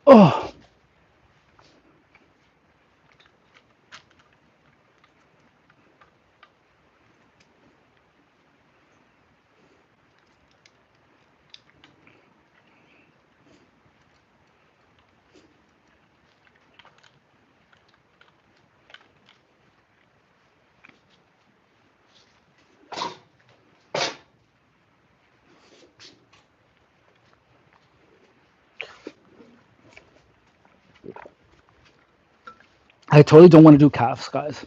Oh, I totally don't want to do calves, guys.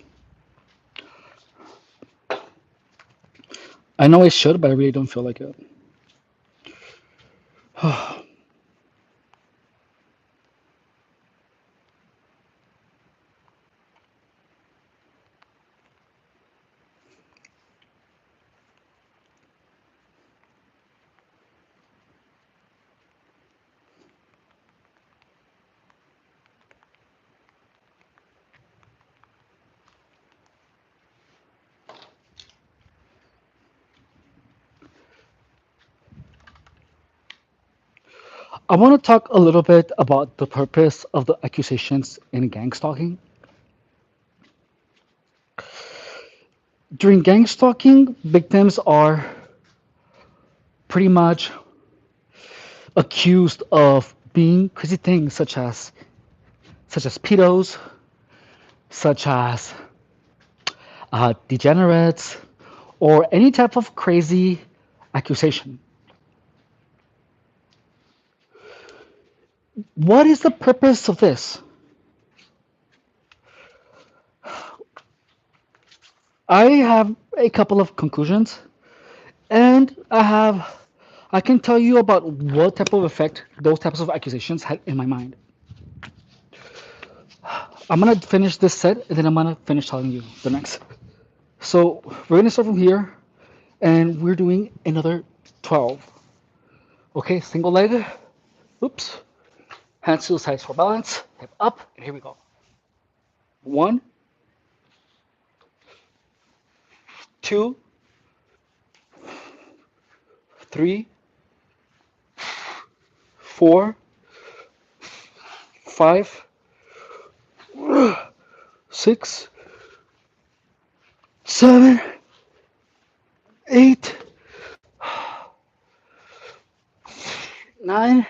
I know I should, but I really don't feel like it. I want to talk a little bit about the purpose of the accusations in gang stalking. During gang stalking, victims are pretty much accused of being crazy things such as pedos, such as degenerates, or any type of crazy accusation. What is the purpose of this? I have a couple of conclusions, and I can tell you about what type of effect those types of accusations had in my mind. I'm gonna finish this set, and then I'm gonna finish telling you the next. So we're gonna start from here, and we're doing another 12. Okay, single leg. Oops. Hands to the sides for balance. Hip up, and here we go. One, two, three, four, five, six, seven, eight, nine,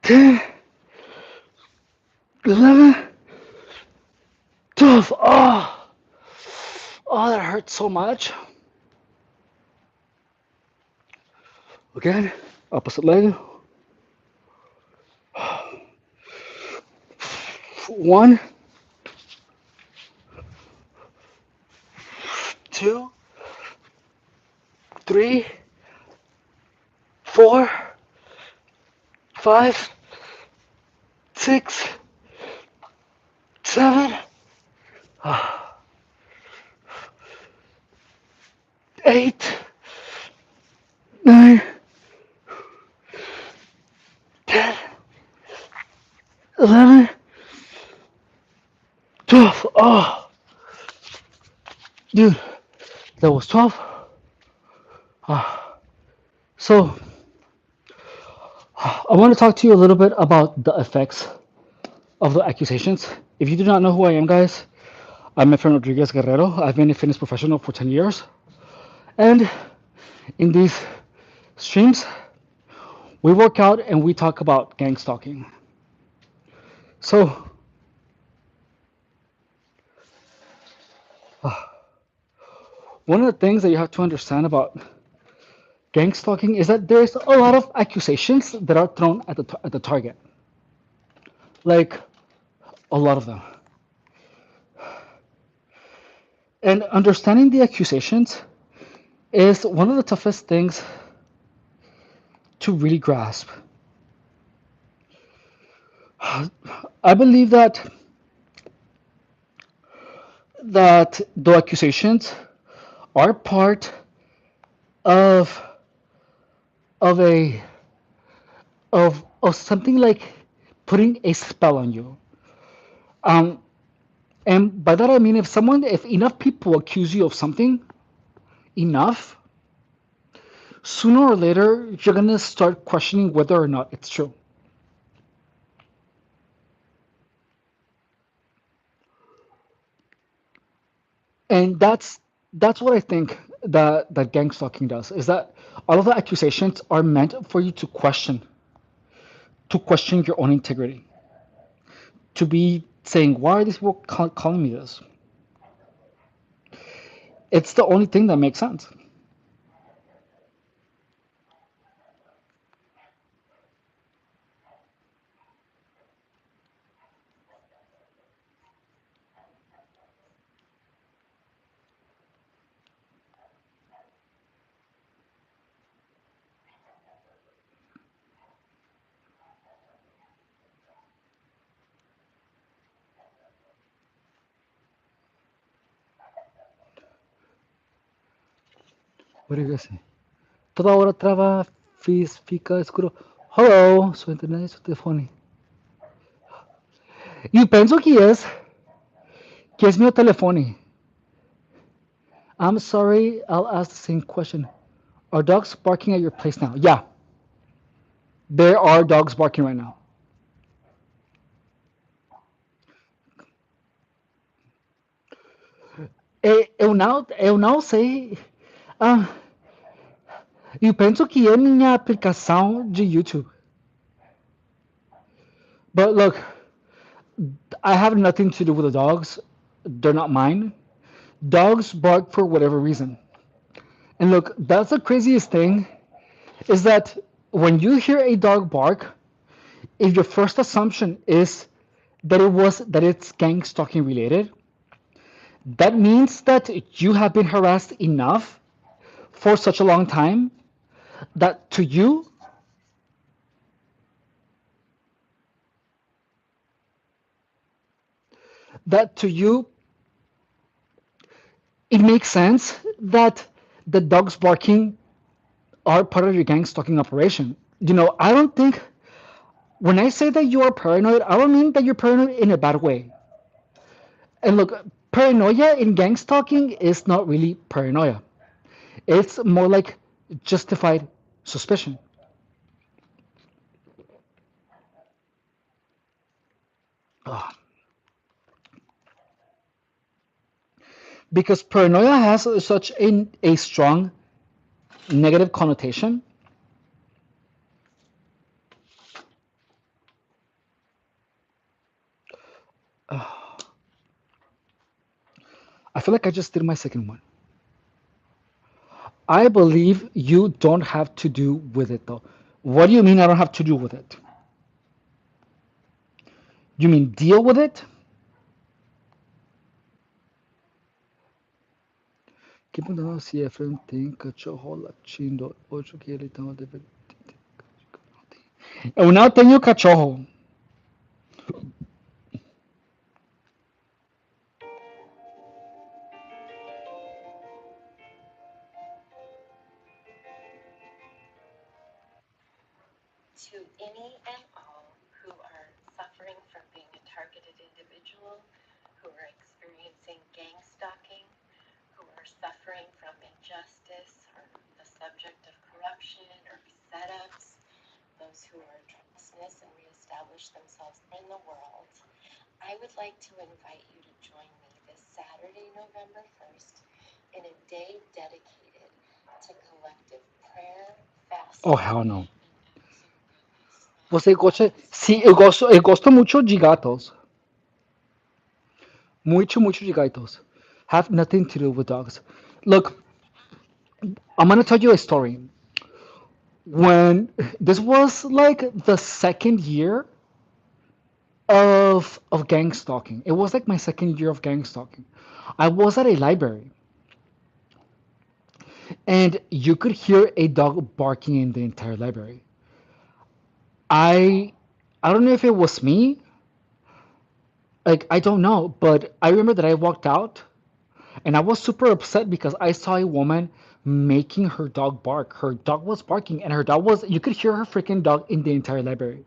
10, 11, 12. Oh, that hurts so much. Again, opposite leg. One, two, three, four, five, six, seven, eight, nine, 10, 11, 12. Oh, dude, that was 12. So, I want to talk to you a little bit about the effects of the accusations. If you do not know who I am, guys, I'm Efren Rodriguez Guerrero. I've been a fitness professional for 10 years. And in these streams, we work out and we talk about gang stalking. So, one of the things that you have to understand about gang stalking is that there's a lot of accusations that are thrown at the target. Like, a lot of them. And understanding the accusations is one of the toughest things to really grasp. I believe that the accusations are part of of a of something like putting a spell on you. Um, and by that I mean if enough people accuse you of something enough, sooner or later you're gonna start questioning whether or not it's true. And that's what I think that gang stalking does, is that all of the accusations are meant for you to question your own integrity, to be saying, why are these people calling me this? It's the only thing that makes sense. What do you guys say? Toda hora trava, fica escuro. Hello, sua internet e seu telefone. E penso que é meu telefone. I'm sorry, I'll ask the same question. Are dogs barking at your place now? Yeah, there are dogs barking right now. Eu não sei. Ah, eu penso que é minha aplicação de YouTube. But look, I have nothing to do with the dogs. They're not mine. Dogs bark for whatever reason. And look, that's the craziest thing, is that when you hear a dog bark, if your first assumption is that it's gang stalking related, that means that you have been harassed enough for such a long time that to you it makes sense that the dogs barking are part of your gang stalking operation. I don't think, when I say that you are paranoid, I don't mean that you're paranoid in a bad way. And look, paranoia in gang stalking is not really paranoia. It's more like justified suspicion. Ugh. Because paranoia has such a strong negative connotation. Ugh. I feel like I just did my second one. I believe you don't have to do with it though. What do you mean I don't have to do with it? You mean deal with it? Que mudando se é tem cachorro latindo, hoje que ele tem deve. Eu não tenho cachorro. Oh, hell no. Você gosta? Sim, eu gosto muito de gatos. Muito de gatos. Have nothing to do with dogs. Look, I'm gonna tell you a story. When this was like the second year of gang stalking. It was like my second year of gang stalking. I was at a library and you could hear a dog barking in the entire library. I I don't know if it was me, like I don't know, but I remember that I walked out and I was super upset because I saw a woman making her dog bark. Her dog was barking and her dog was you could hear her freaking dog in the entire library.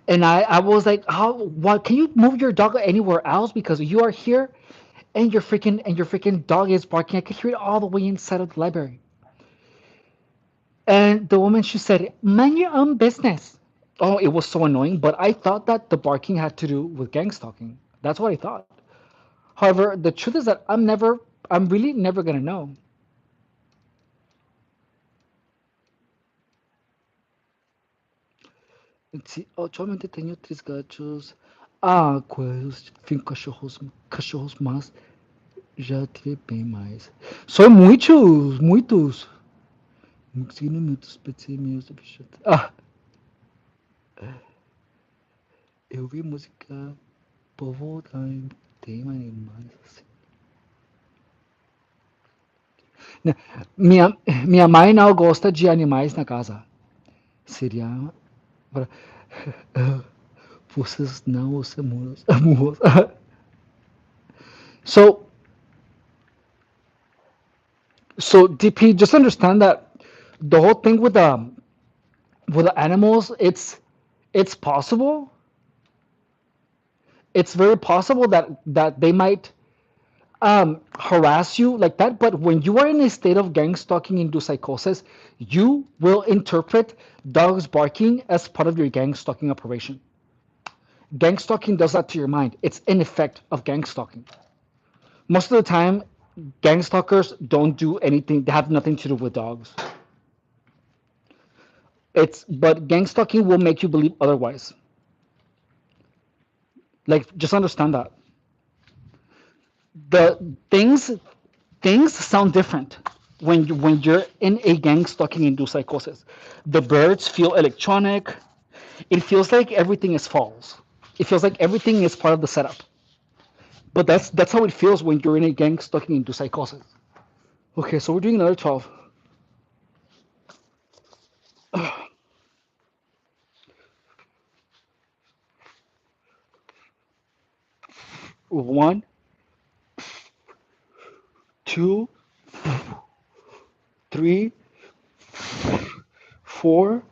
And I was like, how what can you move your dog anywhere else because you are here and your freaking dog is barking. I could hear it all the way inside of the library. And the woman she said, mind your own business. Oh, it was so annoying, but I thought that the barking had to do with gang stalking. That's what I thought. However, the truth is that I'm never. I'm really never gonna know. Se atualmente tenho três gatos. Ah, quais cinco cachorros, mas já tive bem mais. São muitos, muitos. Muitos, muitos, ah, eu vi música povo tem animais assim. Né, minha mãe não gosta de animais na casa. Seria pra- vocês não os amores. So so DP, just understand that the whole thing with the animals, it's possible. It's very possible that they might harass you like that. But when you are in a state of gang stalking induced psychosis, you will interpret dogs barking as part of your gang stalking operation. Gang stalking does that to your mind. It's an effect of gang stalking. Most of the time, gang stalkers don't do anything. They have nothing to do with dogs. It's but gang stalking will make you believe otherwise. Like just understand that the things sound different when you're in a gang stalking induced psychosis. The birds feel electronic. It feels like everything is false. It feels like everything is part of the setup. But that's how it feels when you're in a gang stalking induced psychosis. Okay, so we're doing another 12. One, two, three, four,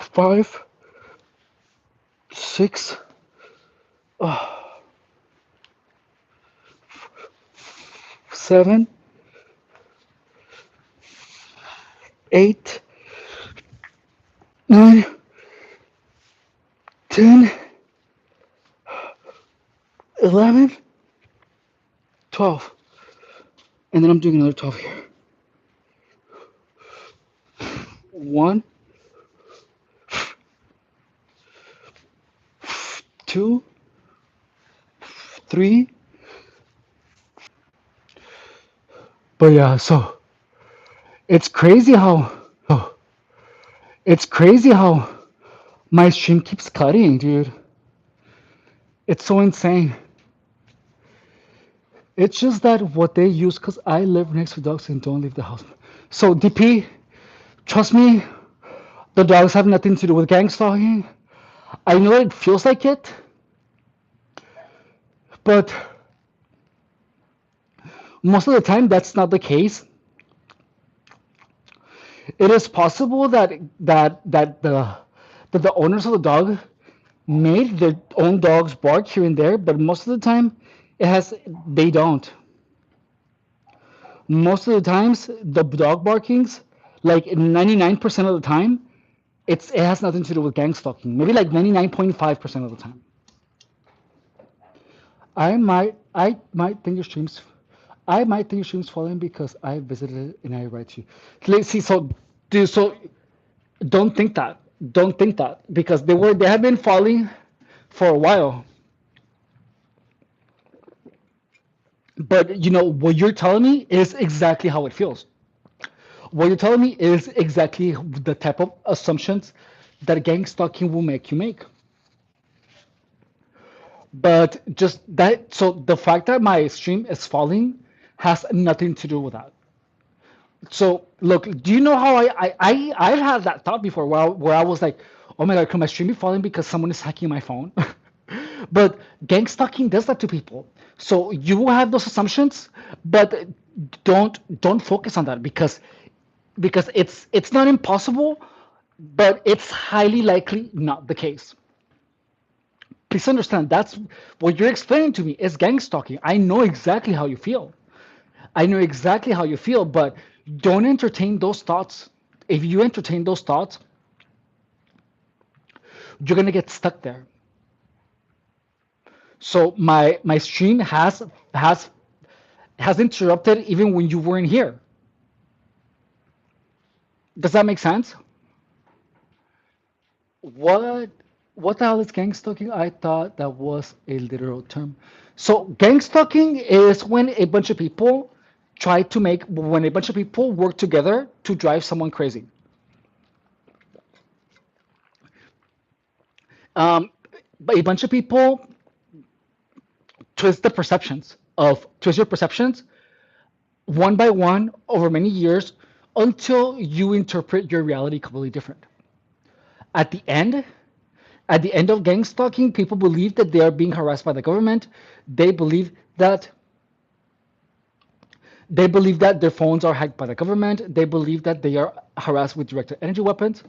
five, six, seven, eight, nine, 10, 11, 12. And then I'm doing another 12 here. One, two, three. But yeah, so it's crazy how my stream keeps cutting, dude. It's so insane. It's just that what they use, because I live next to dogs and don't leave the house. So, DP, trust me, the dogs have nothing to do with gang stalking. I know it feels like it, but most of the time that's not the case. It is possible that the owners of the dog made their own dogs bark here and there, but most of the time it has they don't. Most of the times the dog barkings, like 99% of the time, it has nothing to do with gang stalking. Maybe like 99.5% of the time. I might think your streams I might think your streams falling because I visited it and I write to you. Let's see, so dude, so don't think that. Don't think that because they have been falling for a while. But what you're telling me is exactly how it feels. What you're telling me is exactly the type of assumptions that gang stalking will make you make. But just that, so the fact that my stream is falling has nothing to do with that. So look, do you know how I've had that thought before where I was like, oh my god, could my stream be falling because someone is hacking my phone? But gang stalking does that to people. So you will have those assumptions, but don't focus on that because it's not impossible, but it's highly likely not the case. Please understand that's what you're explaining to me is gang stalking. I know exactly how you feel. I know exactly how you feel, but don't entertain those thoughts. If you entertain those thoughts, you're gonna get stuck there. So my stream has has interrupted even when you weren't here. Does that make sense? What what the hell is gang stalking? I thought that was a literal term. So gang stalking is when a bunch of people when a bunch of people work together to drive someone crazy. Um, but a bunch of people twist your perceptions one by one over many years until you interpret your reality completely different. At the end, at the end of gang stalking, people believe that they are being harassed by the government. They believe that they believe that their phones are hacked by the government. They believe that they are harassed with directed energy weapons.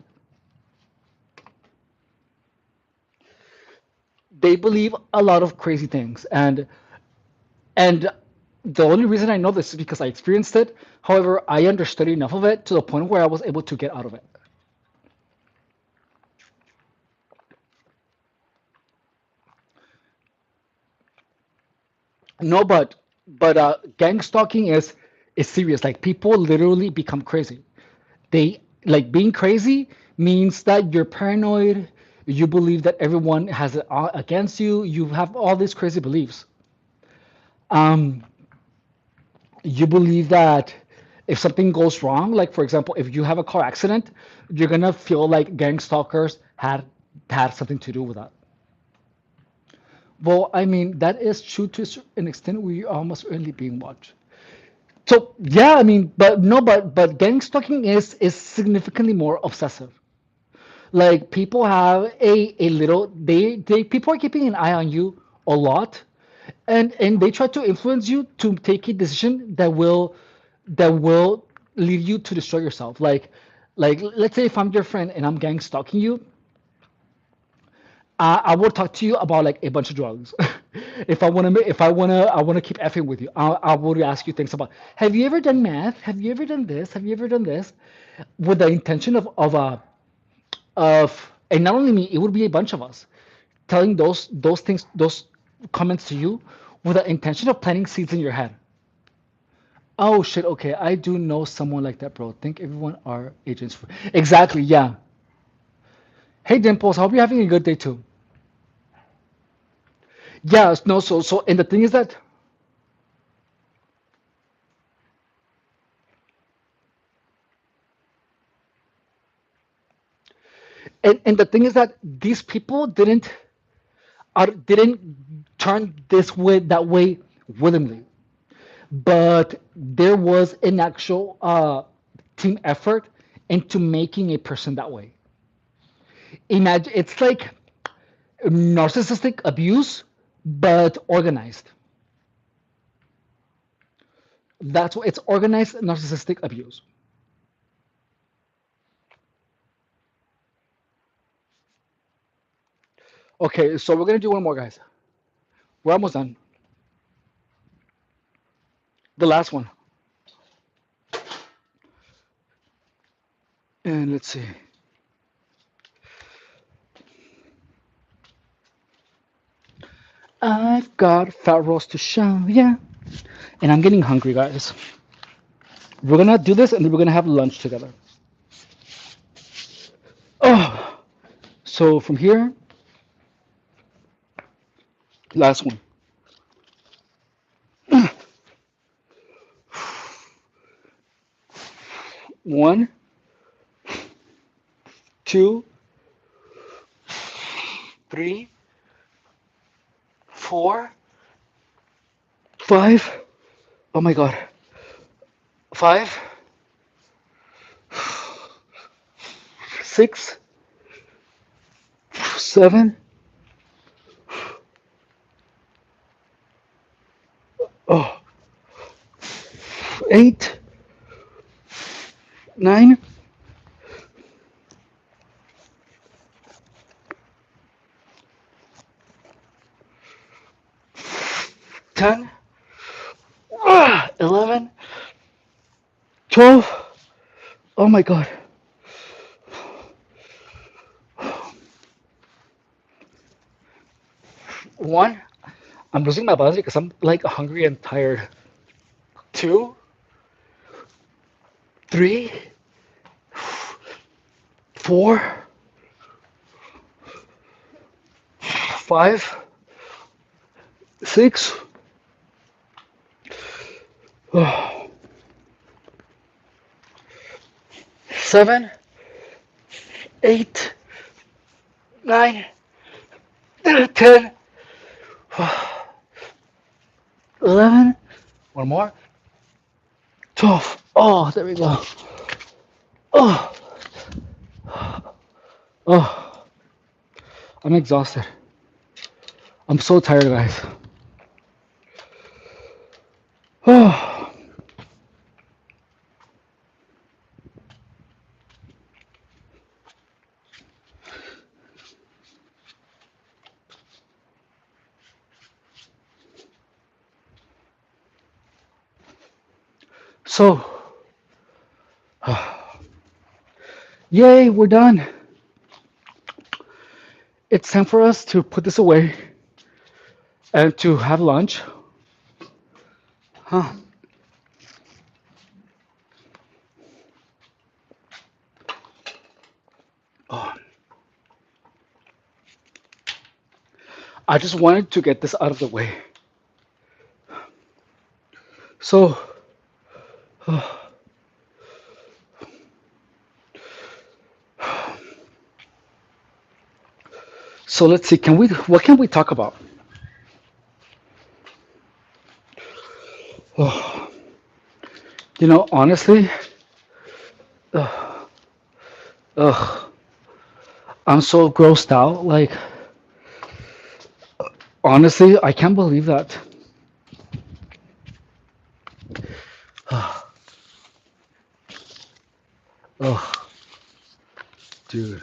They believe a lot of crazy things, and the only reason I know this is because I experienced it. However, I understood enough of it to the point where I was able to get out of it. No, but gang stalking is serious. Like people literally become crazy. They like being crazy means that you're paranoid. You believe that everyone has it all against you. You have all these crazy beliefs. Um, you believe that if something goes wrong, like for example, if you have a car accident, you're gonna feel like gang stalkers had something to do with that. Well, I mean that is true to an extent. We are almost really being watched. So yeah, I mean, but no, but gang stalking is significantly more obsessive. Like people have a little they people are keeping an eye on you a lot, and they try to influence you to take a decision that will lead you to destroy yourself. Like let's say if I'm your friend and I'm gang stalking you, I will talk to you about like a bunch of drugs. If I wanna keep effing with you, I will ask you things about. Have you ever done math? Have you ever done this? Have you ever done this? With the intention of and not only me, it would be a bunch of us telling those things, those comments to you, with the intention of planting seeds in your head. Oh shit! Okay, I do know someone like that, bro. Think everyone are agents for exactly. Yeah. Hey Dimples, I hope you're having a good day too. Yeah. No. So and the thing is that and the thing is that these people didn't turn this way that way willingly, but there was an actual team effort into making a person that way. Imagine it's like narcissistic abuse, but organized. That's what it's organized narcissistic abuse. Okay, so we're gonna do one more, guys. We're almost done. The last one, and let's see. I've got fat rolls to show, yeah, and I'm getting hungry, guys. We're gonna do this, and then we're gonna have lunch together. Oh, so from here, last one. One, two, three, four, five. Oh my God. Five, six, seven, oh, eight, nine, 10, 11, 12. Oh my God. One. I'm losing my balance because I'm like hungry and tired. two, three, four, five, six, seven, eight, nine, 10, 11. One more. 12. Oh, there we go. Oh, oh, I'm exhausted. I'm so tired, guys. Oh, so, yay, we're done. It's time for us to put this away and to have lunch. Huh. Oh, I just wanted to get this out of the way. So, so let's see. What can we talk about? Oh, honestly, ugh, I'm so grossed out. Like, honestly, I can't believe that. Oh, dude.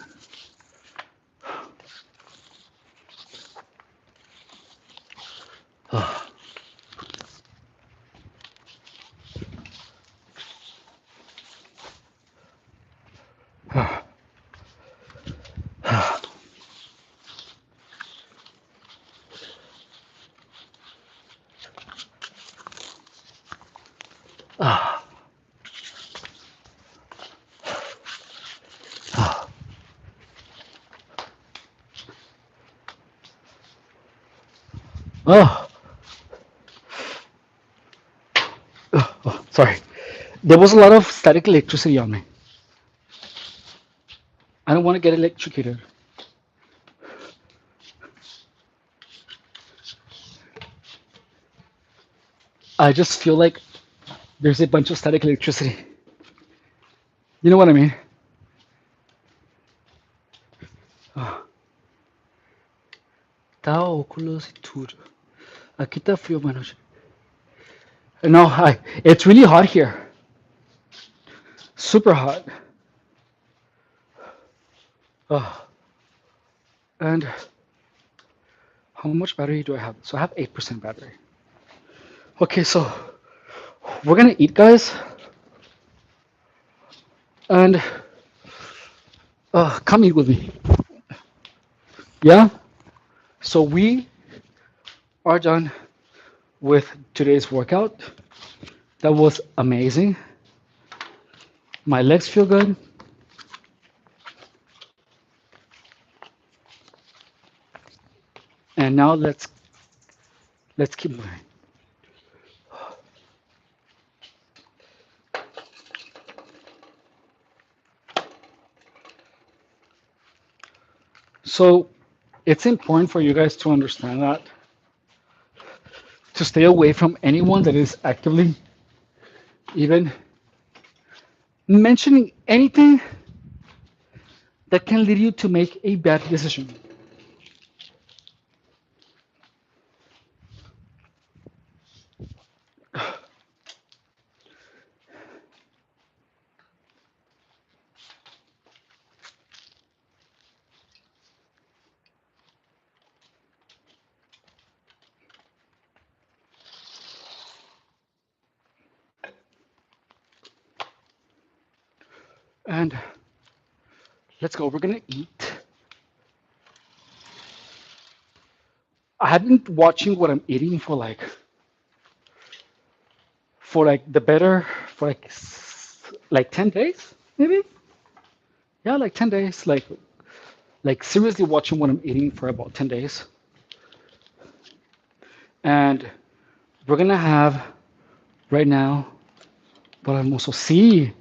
Oh, sorry. There was a lot of static electricity on me. I don't want to get electrocuted. I just feel like there's a bunch of static electricity. You know what I mean? Tá óculos e tudo. Aqui tá frio, mano. No, it's really hot here. Super hot. Oh, and how much battery do I have? So I have 8% battery. Okay, so we're gonna eat, guys, and come eat with me. Yeah. So we are done with today's workout. That was amazing. My legs feel good. And now let's keep moving. So it's important for you guys to understand that to stay away from anyone that is actively even mentioning anything that can lead you to make a bad decision. And let's go. We're gonna eat. I have been watching what I'm eating for like for like the better for like 10 days maybe. Yeah, like 10 days, like seriously watching what I'm eating for about 10 days. And we're gonna have right now para almoço. Sim,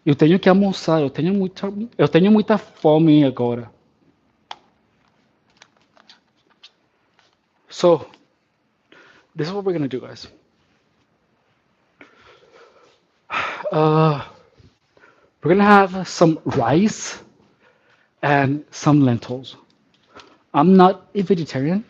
eu tenho que almoçar, eu tenho muita fome agora. So this is what we're gonna do, guys. Uh, we're gonna have some rice and some lentils. I'm not a vegetarian,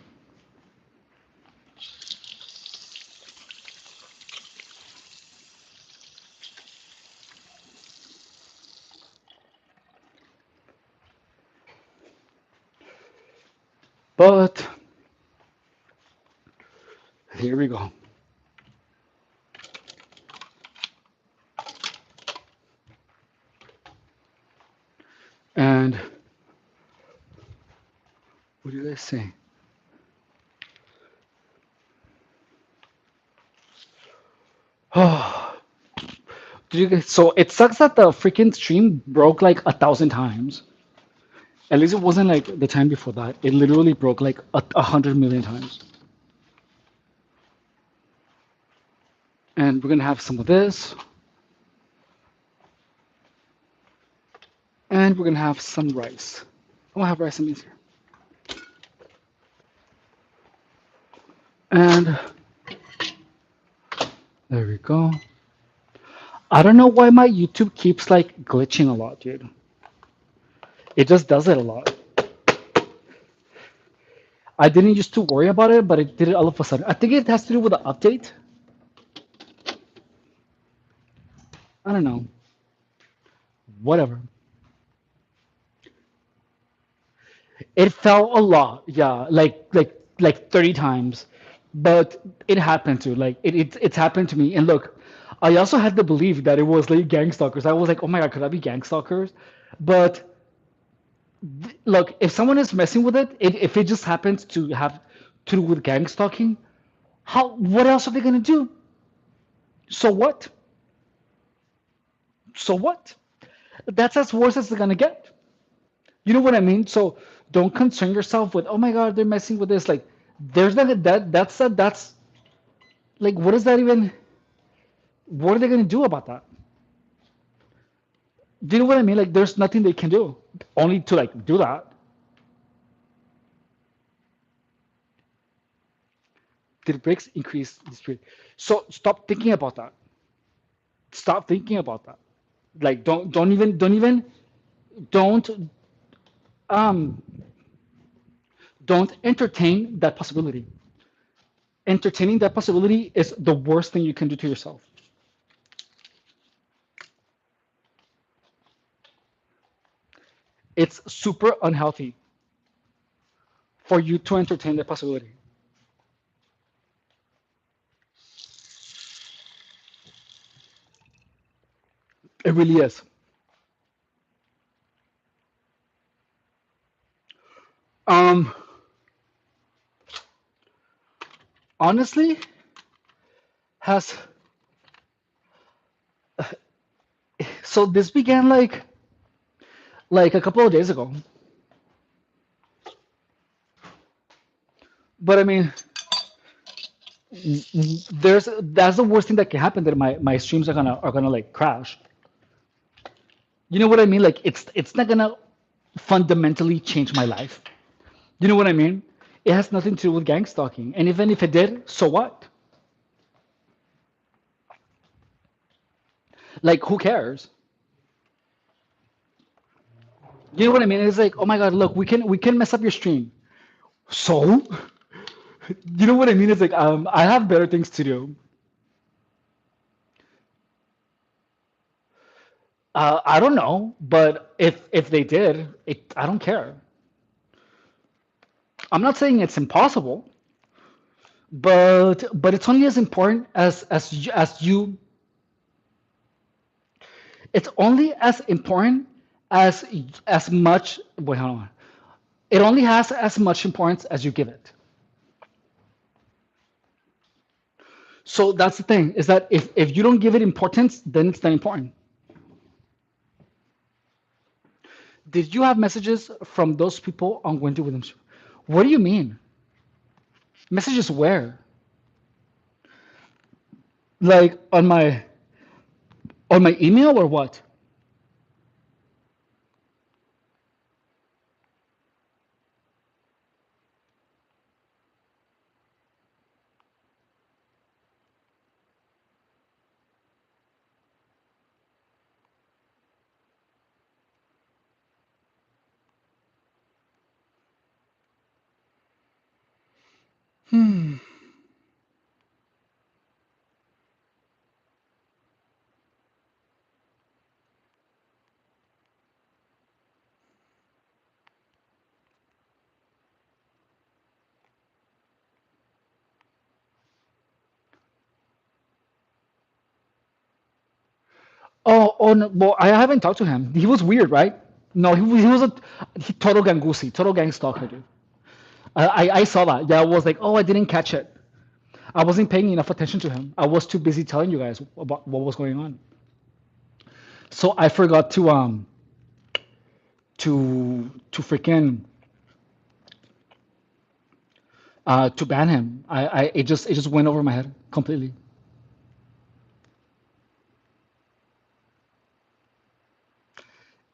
but here we go. And what do you guys say? Oh, did you guys? So it sucks that the freaking stream broke like 1,000 times. At least it wasn't like the time before that. It literally broke like 100 million times. And we're gonna have some of this, and we're gonna have some rice. I want to have rice and beans here. And there we go. I don't know why my YouTube keeps like glitching a lot, dude. It just does it a lot. I didn't used to worry about it, but it did it all of a sudden. I think it has to do with the update. I don't know. Whatever. It fell a lot, yeah, like 30 times. But it happened to like it's happened to me. And look, I also had the belief that it was like gang stalkers. I was like, oh my god, could that be gang stalkers? But look, if someone is messing with it, if it just happens to have to do with gang stalking, how what else are they gonna do? So what? So what? That's as worse as they're gonna get. You know what I mean? So don't concern yourself with, oh my God, they're messing with this. Like, there's not that's like, what is that even? What are they gonna do about that? Do you know what I mean? Like, there's nothing they can do, only to like do that. Did breaks increase the speed? So stop thinking about that. Stop thinking about that. Like, don't um don't entertain that possibility. Entertaining that possibility is the worst thing you can do to yourself. It's super unhealthy for you to entertain that possibility. It really is. Um, honestly, has so this began like a couple of days ago. But I mean, there's that's the worst thing that can happen, that my streams are gonna like crash. You know what I mean? Like, it's not gonna fundamentally change my life. You know what I mean? It has nothing to do with gang stalking. And even if it did, so what? Like, who cares? You know what I mean? It's like, oh my God, look, we can mess up your stream. So, you know what I mean? It's like, I have better things to do. I don't know, but if they did, I don't care. I'm not saying it's impossible, but it's only as important as you. It's only as important as much. Wait, hold on. It only has as much importance as you give it. So that's the thing is that if you don't give it importance, then it's not important. Did you have messages from those people on Wendy Williams? What do you mean? Messages where? Like on my email or what? Hmm. Oh no. Well, I haven't talked to him. He was weird, right? No, he was a total gangusi, total gang stalker, dude. I saw that. Yeah, I was like, oh, I didn't catch it. I wasn't paying enough attention to him. I was too busy telling you guys about what was going on. So I forgot to freaking to ban him. I it just went over my head completely.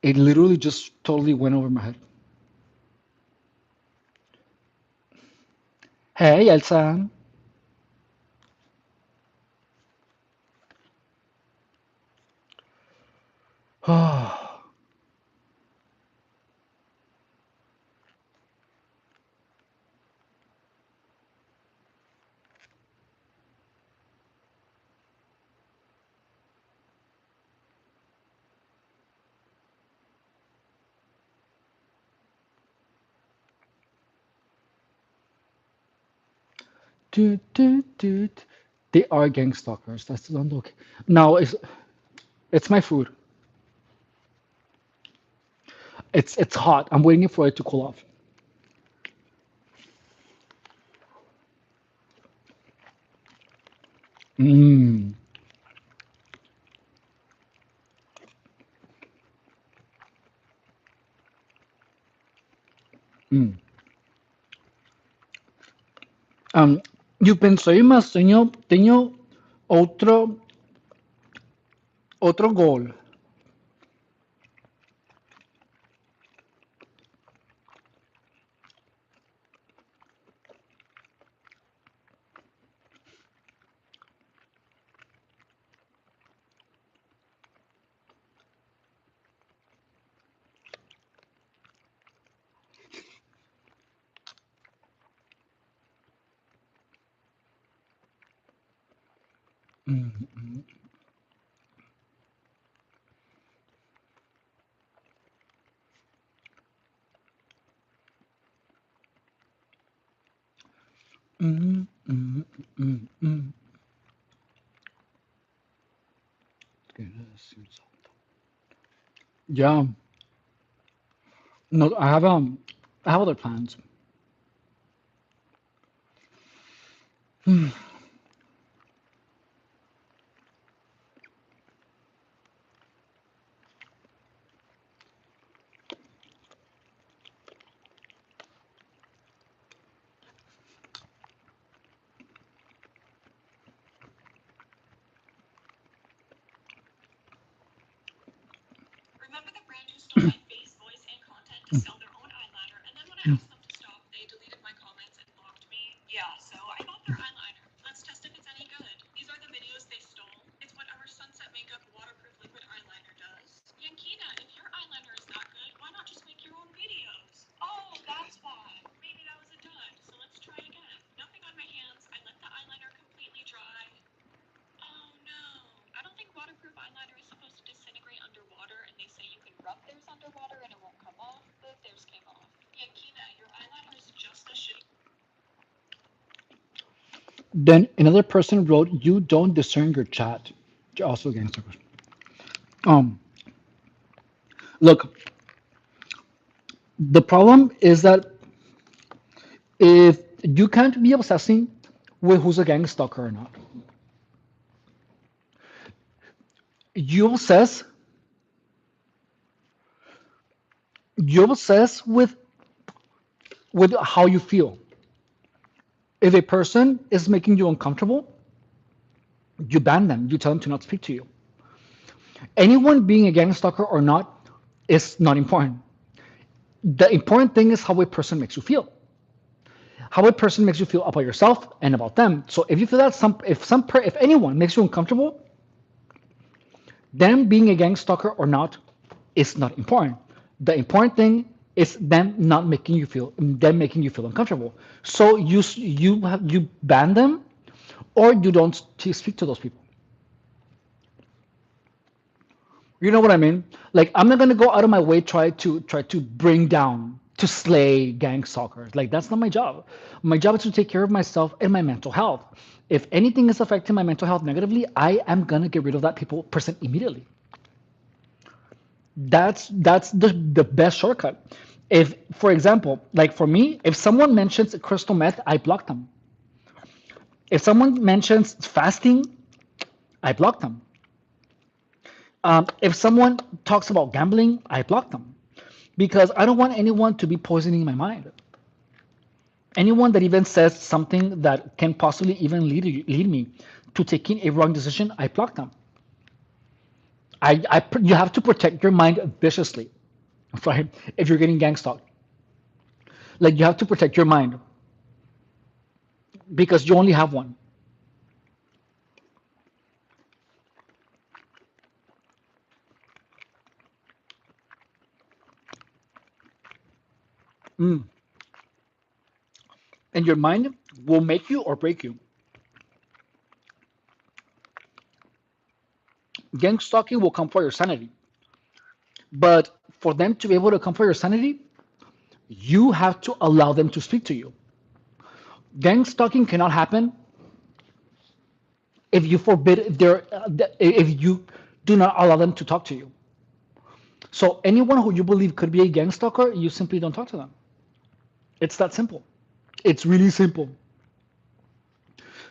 It literally just totally went over my head. Hey, Elsa. Dude, dude, dude. They are gang stalkers. That's not okay. Now it's my food. It's hot. I'm waiting for it to cool off. Mm, mm. Um, yo pensei, mas tenho outro gol. Mm, mm, mm, mm, mm, mm. Okay, yeah. No, I have other plans. Then another person wrote, "You don't discern your chat." You're also against the person. Um, Look, the problem is that if you can't be obsessing with who's a gang stalker or not. You obsess, you obsess with how you feel. If a person is making you uncomfortable, you ban them. You tell them to not speak to you. Anyone being a gang stalker or not is not important. The important thing is how a person makes you feel. How a person makes you feel about yourself and about them. So if you feel that if anyone makes you uncomfortable, them being a gang stalker or not is not important. The important thing is them making you feel uncomfortable. So you ban them or you don't speak to those people. You know what I mean? Like I'm not gonna go out of my way try to bring down to slay gang stalkers. Like that's not my job. My job is to take care of myself and my mental health. If anything is affecting my mental health negatively, I am gonna get rid of that person immediately. That's the best shortcut. If, for example, like for me, if someone mentions crystal meth, I block them. If someone mentions fasting, I block them. If someone talks about gambling, I block them because I don't want anyone to be poisoning my mind. Anyone that even says something that can possibly even lead me to taking a wrong decision, I block them. You have to protect your mind viciously, right? If you're getting gang stalked, like you have to protect your mind because you only have one. Mm. And your mind will make you or break you. Gang stalking will come for your sanity, but for them to be able to come for your sanity, you have to allow them to speak to you. Gang stalking cannot happen if you forbid their if you do not allow them to talk to you. So anyone who you believe could be a gang stalker, you simply don't talk to them. It's that simple. It's really simple.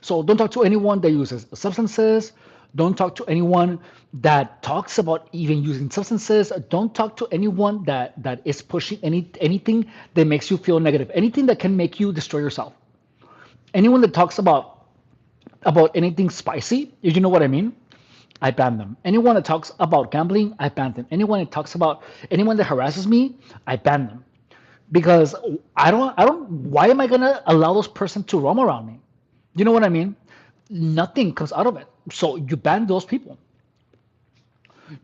So don't talk to anyone that uses substances. Don't talk to anyone that talks about even using substances. Don't talk to anyone that is pushing anything that makes you feel negative. Anything that can make you destroy yourself. Anyone that talks about anything spicy, if you know what I mean, I ban them. Anyone that talks about gambling, I ban them. Anyone that harasses me, I ban them. Because I don't why am I gonna allow those person to roam around me? You know what I mean? Nothing comes out of it. So you ban those people.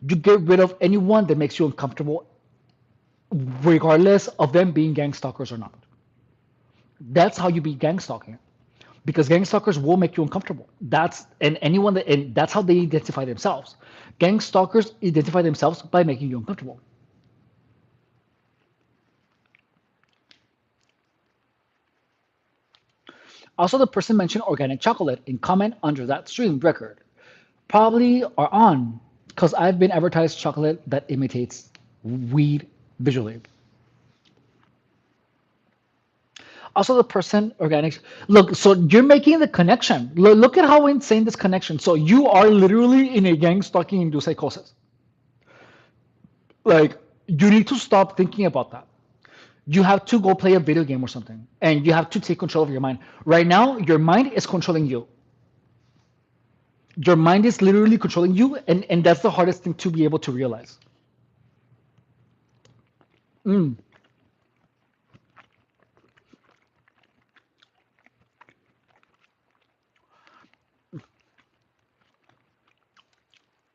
You get rid of anyone that makes you uncomfortable, regardless of them being gang stalkers or not. That's how you beat gang stalking. Because gang stalkers will make you uncomfortable. That's how they identify themselves. Gang stalkers identify themselves by making you uncomfortable. Also, the person mentioned organic chocolate in comment under that stream record. Probably are on because I've been advertised chocolate that imitates weed visually. Also, the person organic. Look, so you're making the connection. Look at how insane this connection. So you are literally in a gang stalking induced psychosis. Like you need to stop thinking about that. You have to go play a video game or something, and you have to take control of your mind. Right now, your mind is controlling you. Your mind is literally controlling you, and that's the hardest thing to be able to realize. Mm.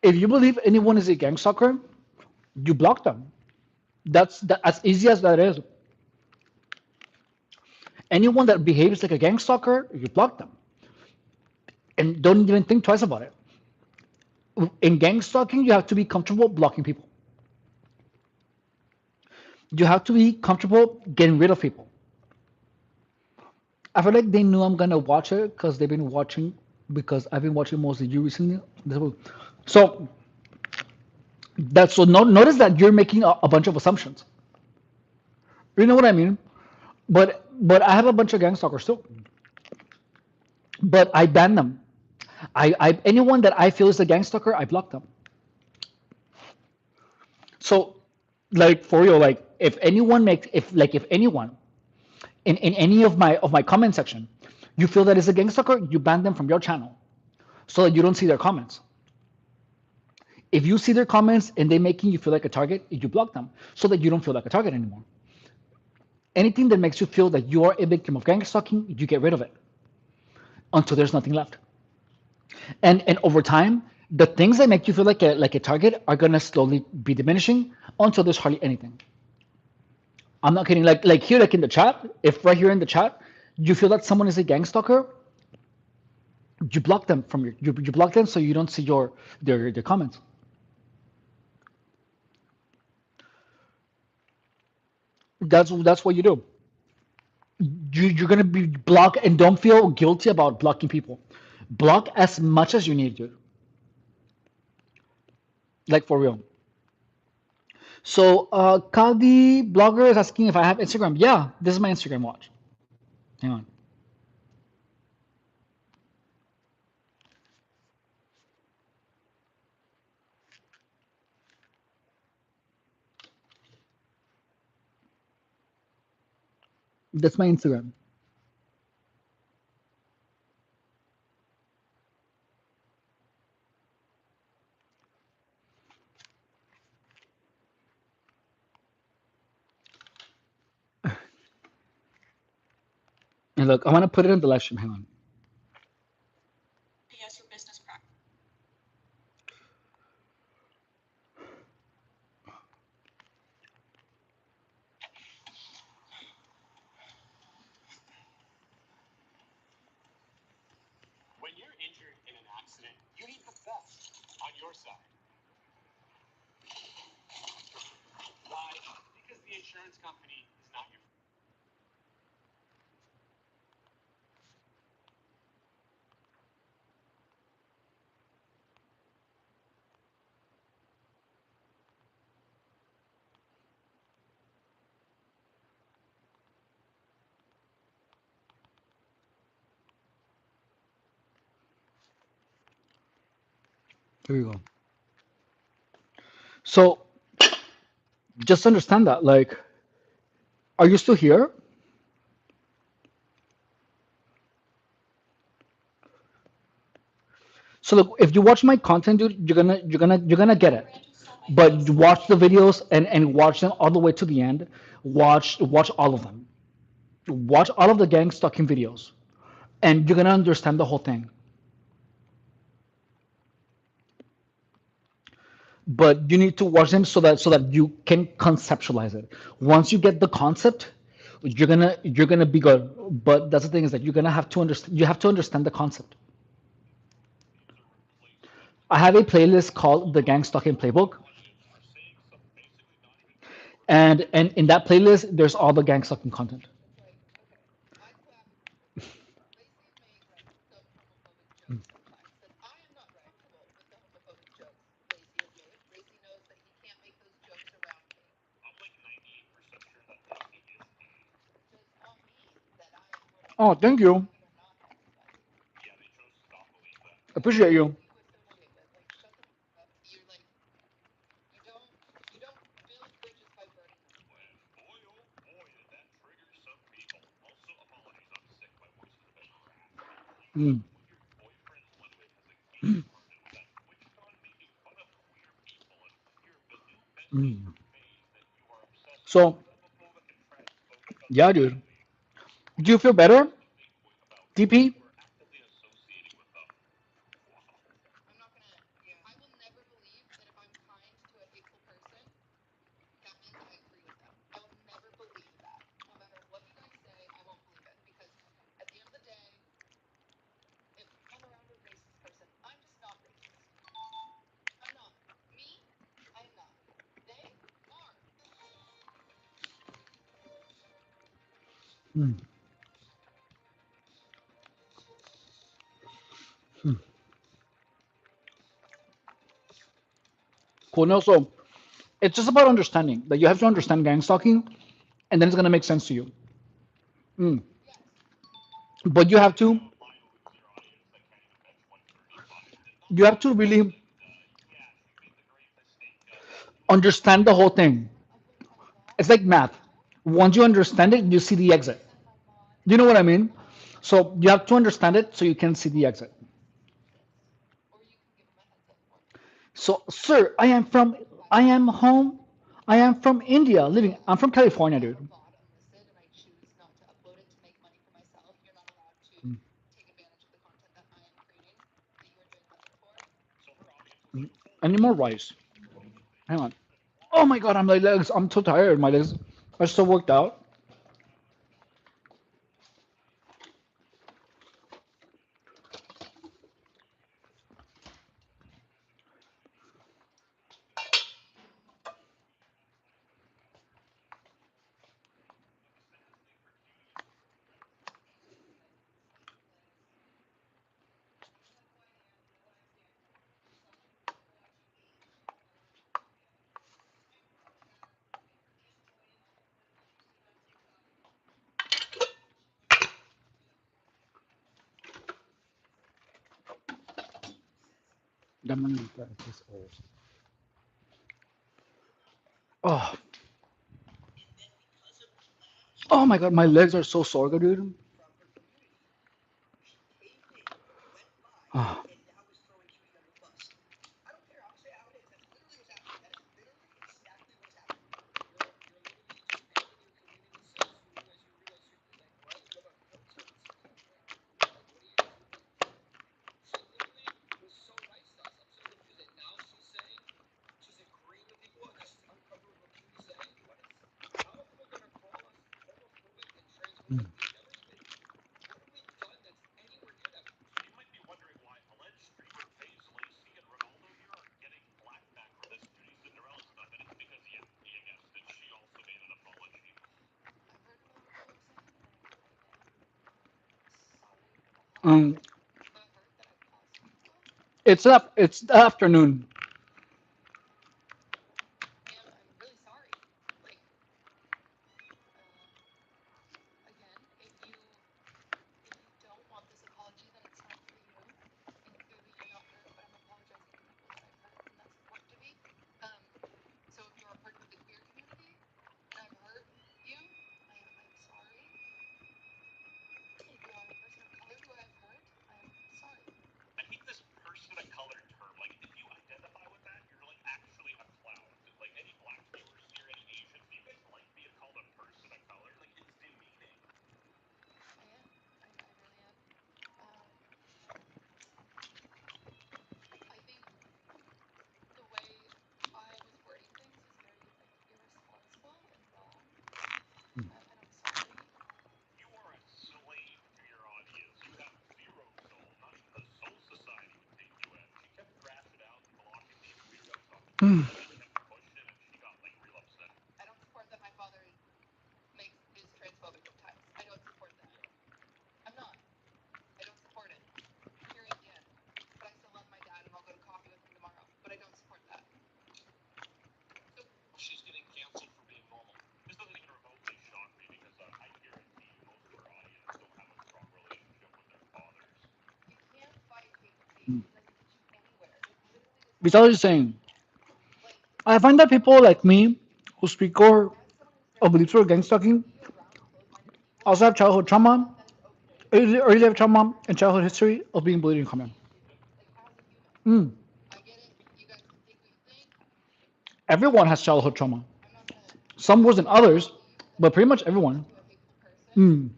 If you believe anyone is a gang stalker, you block them. As easy as that is. Anyone that behaves like a gang stalker, you block them, and don't even think twice about it. In gang stalking, you have to be comfortable blocking people. You have to be comfortable getting rid of people. I feel like they knew I'm gonna watch it because they've been watching because I've been watching mostly you recently. So that's so notice that you're making a bunch of assumptions. You know what I mean? But I have a bunch of gang stalkers too. But I ban them. I anyone that I feel is a gang stalker, I block them. So, like for real, like if anyone in any of my comment section, you feel that is a gang stalker, you ban them from your channel so that you don't see their comments. If you see their comments and they making you feel like a target, you block them so that you don't feel like a target anymore. Anything that makes you feel that you are a victim of gang stalking, you get rid of it until there's nothing left. And over time, the things that make you feel like a target are gonna slowly be diminishing until there's hardly anything. I'm not kidding. Like here, like in the chat, if right here in the chat, you feel that someone is a gang stalker, you block them from you block them so you don't see their comments. That's what you do. You're gonna be block and don't feel guilty about blocking people. Block as much as you need to, like for real. So Kaldi blogger is asking if I have Instagram. Yeah, this is my Instagram. Watch. Hang on. That's my Instagram. And look, I want to put it in the live stream. Hang on. Here we go. So just understand that. Like, are you still here? So look, if you watch my content, dude, you're gonna get it. But you watch the videos and watch them all the way to the end. Watch all of them. Watch all of the gang stalking videos, and you're gonna understand the whole thing. But you need to watch them so that you can conceptualize it. Once you get the concept, you're gonna be good. But that's the thing is that you're gonna have to understand. You have to understand the concept. I have a playlist called the Gang Stalking Playbook, and in that playlist, there's all the gang stalking content. Oh, thank you. Appreciate you. Mm, mm. So, yeah, dude. Do you feel better, DP? Mm, mm. Cool. No, so it's just about understanding that you have to understand gang stalking, and then it's gonna make sense to you. Mm. But you have to really Understand the whole thing. It's like math. Once you understand it, you see the exit. You know what I mean? So you have to understand it so you can see the exit. So, sir, I am home. I am from India, living. I'm from California, dude. I need more rice. Hang on. Oh my god, my legs. I'm so tired. My legs are so worked out. Oh, oh my god, my legs are so sore, dude. Oh. Um, it's the afternoon. Mm. Besides saying, I find that people like me who speak or believe through gang stalking also have childhood trauma, early life trauma, and childhood history of being bullied in common. Mm. Everyone has childhood trauma. Some worse than others, but pretty much everyone. Mm.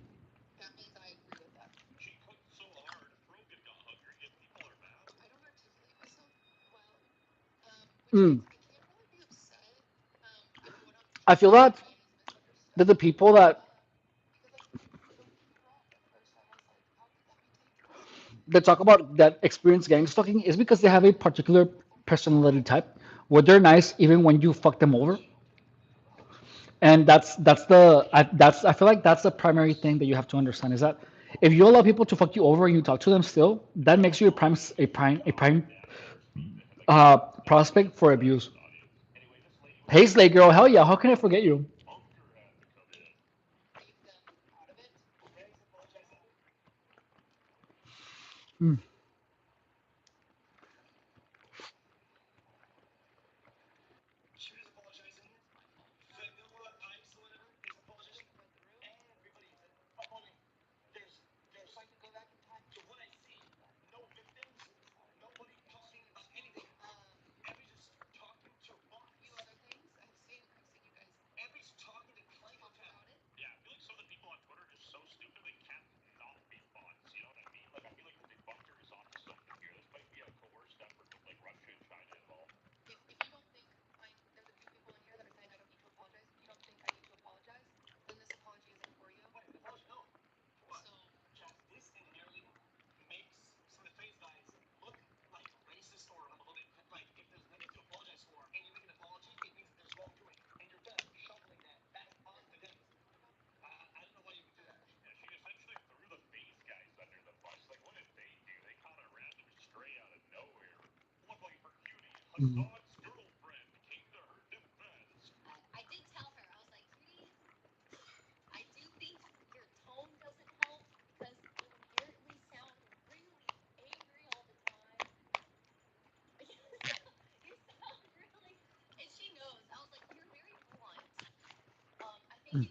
Mm. I feel that the people that talk about that experience gang stalking is because they have a particular personality type where they're nice even when you fuck them over, and that's I feel like that's the primary thing that you have to understand is that if you allow people to fuck you over and you talk to them still, that makes you a prime prospect for abuse. Hey Slay girl, hell yeah, how can I forget you? Mm. Mm. Mm.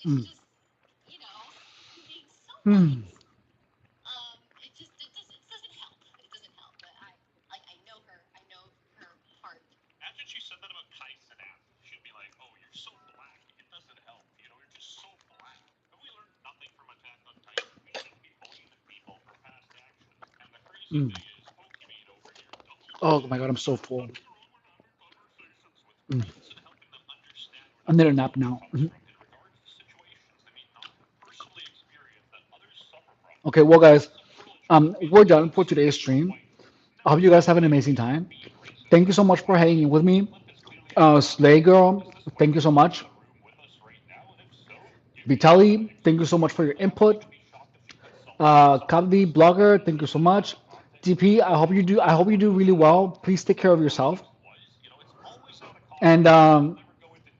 Mm. Mm. Mm. Oh my god, I'm so full. Mm. I need a nap now. Mhm. Okay, well, guys, we're done for today's stream. I hope you guys have an amazing time. Thank you so much for hanging with me. Slay Girl, thank you so much. Vitali, thank you so much for your input. Kavli Blogger, thank you so much. DP, I hope you do really well. Please take care of yourself.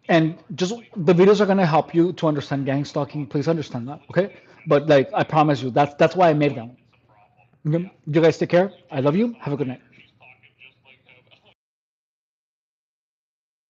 And just the videos are gonna help you to understand gang stalking. Please understand that, okay? But like I promise you, that's why I made them. Okay? You guys take care. I love you. Have a good night.